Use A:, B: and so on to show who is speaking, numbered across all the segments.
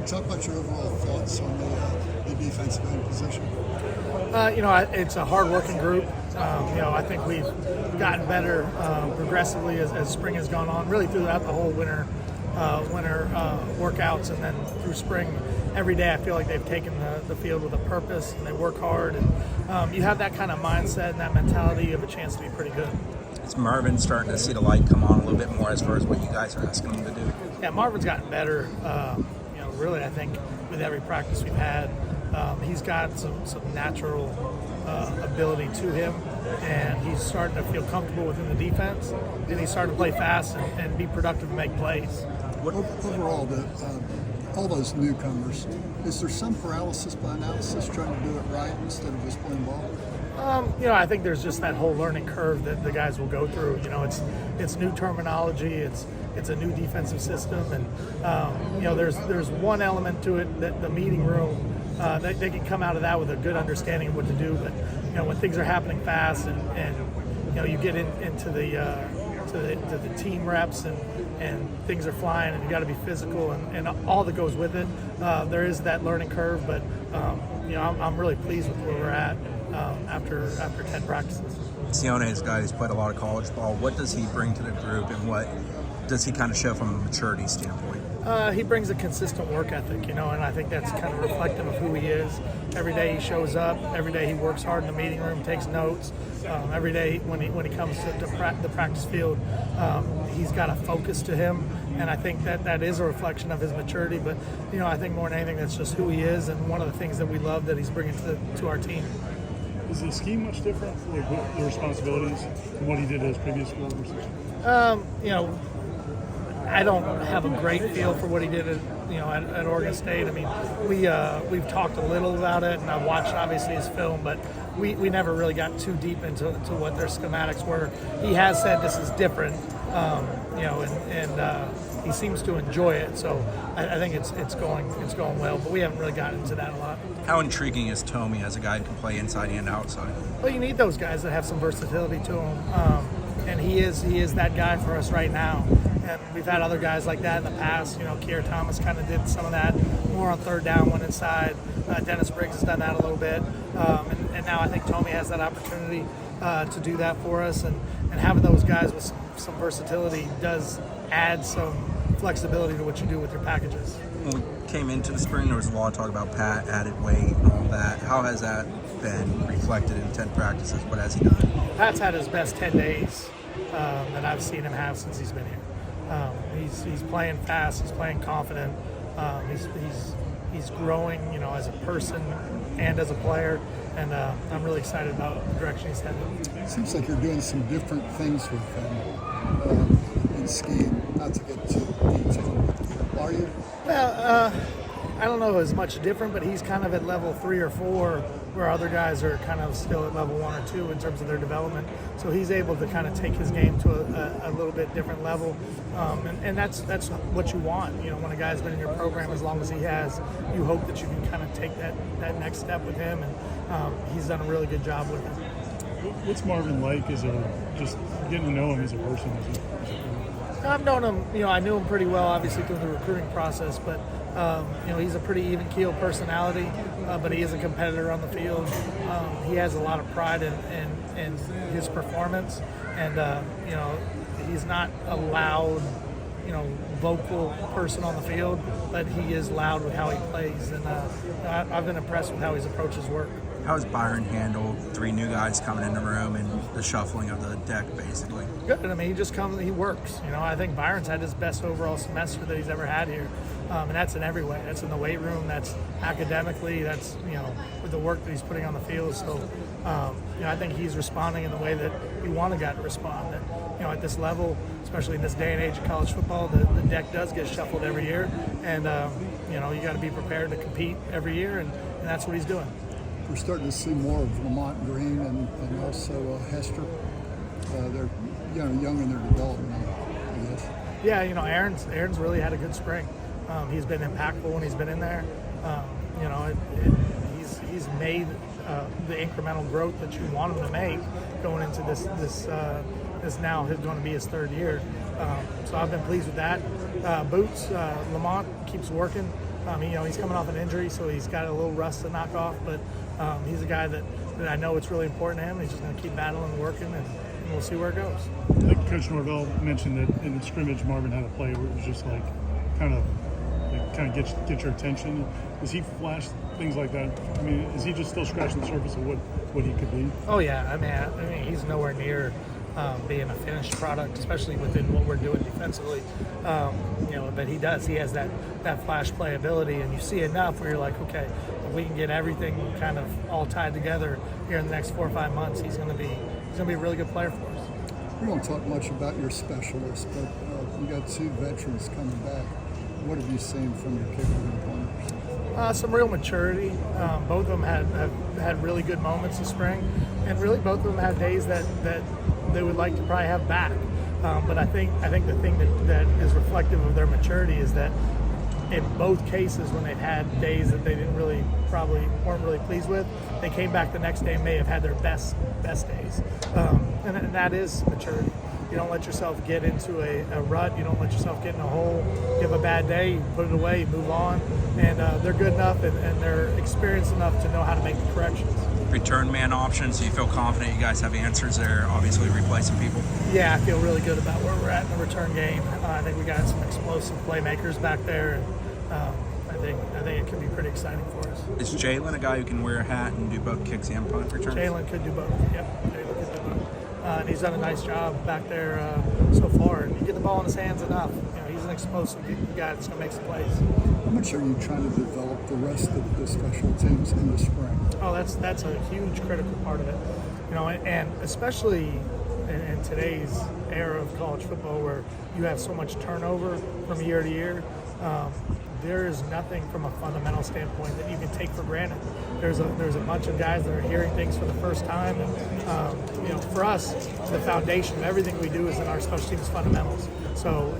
A: talk about your overall thoughts on the defensive end position.
B: It's a hard-working group. I think we've gotten better progressively as spring has gone on, really throughout the whole winter workouts, and then through spring. Every day I feel like they've taken the field with a purpose, and they work hard. And you have that kind of mindset and that mentality, you have a chance to be pretty good.
C: Is Marvin starting to see the light come on a little bit more as far as what you guys are asking him to do?
B: Yeah, Marvin's gotten better. Really, I think with every practice we've had, he's got some natural ability to him, and he's starting to feel comfortable within the defense, and he's starting to play fast and be productive and make plays.
A: Overall, all those newcomers, is there some paralysis by analysis trying to do it right instead of just playing ball?
B: I think there's just that whole learning curve that the guys will go through. It's new terminology, it's a new defensive system, and there's one element to it that the meeting room, they can come out of that with a good understanding of what to do. But when things are happening fast and you get into the team reps and things are flying and you got to be physical and all that goes with it, there is that learning curve. But I'm really pleased with where we're at after 10 practices.
C: Sione is a guy who's played a lot of college ball. What does he bring to the group, and what does he kind of show from a maturity standpoint?
B: He brings a consistent work ethic, and I think that's kind of reflective of who he is. Every day he shows up. Every day he works hard in the meeting room, takes notes. Every day when he comes to the practice field, he's got a focus to him, and I think that is a reflection of his maturity. But I think more than anything, that's just who he is, and one of the things that we love that he's bringing to our team.
D: Is the scheme much different, like the responsibilities, from what he did at his previous school versus?
B: I don't have a great feel for what he did at Oregon State. I mean, we've talked a little about it, and I've watched obviously his film, but we never really got too deep into what their schematics were. He has said this is different, and he seems to enjoy it. So I think it's going well, but we haven't really gotten into that a lot.
C: How intriguing is Tommy as a guy who can play inside and outside?
B: Well, you need those guys that have some versatility to them, and he is that guy for us right now. And we've had other guys like that in the past. Keir Thomas kind of did some of that, more on third down, one inside. Dennis Briggs has done that a little bit. And now I think Tommy has that opportunity to do that for us. And having those guys with some versatility does add some flexibility to what you do with your packages.
C: When we came into the spring, there was a lot of talk about Pat, added weight, and all that. How has that been reflected in 10 practices? What has he done?
B: Pat's had his best 10 days that I've seen him have since he's been here. He's playing fast. He's playing confident. He's growing, as a person and as a player. And I'm really excited about the direction he's headed.
A: It seems like you're doing some different things with him in scheme. Not to get too detailed, are you?
B: Well, I don't know as much different, but he's kind of at level 3 or 4, where other guys are kind of still at level 1 or 2 in terms of their development. So he's able to kind of take his game to a little bit different level, and that's what you want. When a guy's been in your program as long as he has, you hope that you can kind of take that next step with him, and he's done a really good job with it.
D: What's Marvin like as just getting to know him as a person?
B: I've known him, I knew him pretty well, obviously, through the recruiting process, but he's a pretty even-keeled personality, but he is a competitor on the field. He has a lot of pride in his performance, and, he's not a loud, vocal person on the field, but he is loud with how he plays, and I've been impressed with how he's approached his work.
C: How has Byron handled 3 new guys coming in the room and the shuffling of the deck, basically?
B: Good. I mean, he just comes, he works. I think Byron's had his best overall semester that he's ever had here. And that's in every way. That's in the weight room. That's academically. That's, with the work that he's putting on the field. So, I think he's responding in the way that we want a guy to respond. That, at this level, especially in this day and age of college football, the deck does get shuffled every year. And, you got to be prepared to compete every year. And that's what he's doing.
A: We're starting to see more of Lamont Green and also Hester. They're young in their development, I guess.
B: Yeah, Aaron's really had a good spring. He's been impactful when he's been in there. He's made the incremental growth that you want him to make going into this now is going to be his 3rd year. So I've been pleased with that. Boots, Lamont keeps working. He's coming off an injury, so he's got a little rust to knock off. But he's a guy that I know it's really important to him. He's just going to keep battling and working, and we'll see where it goes.
D: I think Coach Norvell mentioned that in the scrimmage, Marvin had a play where it was just like kind of get your attention. Does he flash things like that? I mean, is he just still scratching the surface of what he could be?
B: Oh yeah, I mean he's nowhere near being a finished product, especially within what we're doing defensively. But he does. He has that flash play ability, and you see enough where you're like, okay, if we can get everything kind of all tied together here in the next 4 or 5 months, he's going to be a really good player for us.
A: We don't talk much about your specialists, but you got 2 veterans coming back. What have you seen from your kicker and punters?
B: Some real maturity. Both of them have had really good moments this spring, and really both of them have days that they would like to probably have back. But I think the thing that is reflective of their maturity is that in both cases, when they've had days that they weren't really pleased with, they came back the next day and may have had their best days. And that is maturity. You don't let yourself get into a rut. You don't let yourself get in a hole. You have a bad day, you put it away, you move on. And they're good enough and they're experienced enough to know how to make the corrections.
C: Return man option, so you feel confident you guys have answers there, obviously replacing people?
B: Yeah, I feel really good about where we're at in the return game. I think we got some explosive playmakers back there. And I think it could be pretty exciting for us.
C: Is Jalen a guy who can wear a hat and do both kicks and punt returns?
B: Jalen could do both. Yep, Jalen could do both. And he's done a nice job back there so far. And you get the ball in his hands enough. He's an explosive guy that's going to make some plays.
A: How much are you trying to develop the rest of the special teams in the spring?
B: Oh, that's a huge critical part of it. And especially in today's era of college football where you have so much turnover from year to year, there is nothing from a fundamental standpoint that you can take for granted. There's a bunch of guys that are hearing things for the first time, and for us, the foundation of everything we do is in our special teams fundamentals. So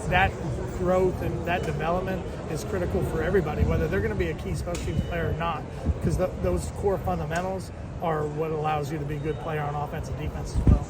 B: that growth and that development is critical for everybody, whether they're going to be a key special teams player or not, because those core fundamentals are what allows you to be a good player on offense and defense as well.